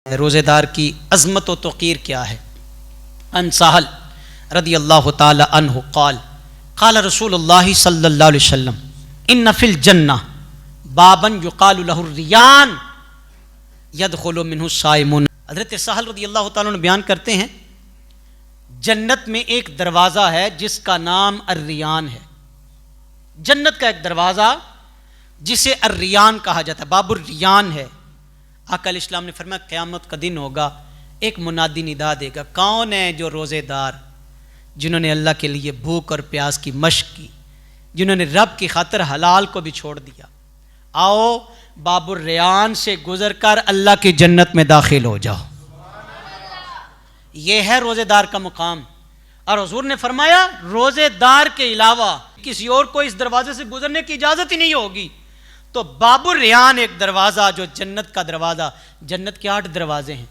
روزے دار کی عظمت و توقیر کیا ہے؟ ان سہل رضی اللہ تعالی عنہ قال قال رسول اللہ صلی اللہ علیہ وسلم ان فی الجنہ بابا یقال له الریان یدخل منہ الصائمون۔ حضرت سہل رضی اللہ تعالیٰ عنہ بیان کرتے ہیں جنت میں ایک دروازہ ہے جس کا نام الریان ہے۔ جنت کا ایک دروازہ جسے الریان کہا جاتا ہے، باب الریان ہے۔ آقا علیہ السلام نے فرمایا قیامت کا دن ہوگا، ایک منادی ندا دے گا، کون ہے جو روزے دار جنہوں نے اللہ کے لیے بھوک اور پیاس کی مشق کی، جنہوں نے رب کی خاطر حلال کو بھی چھوڑ دیا، آؤ باب الریان سے گزر کر اللہ کی جنت میں داخل ہو جاؤ۔ یہ ہے روزے دار کا مقام۔ اور حضور نے فرمایا روزے دار کے علاوہ کسی اور کو اس دروازے سے گزرنے کی اجازت ہی نہیں ہوگی۔ تو باب الریان ایک دروازہ جو جنت کا دروازہ، جنت کے 8 دروازے ہیں۔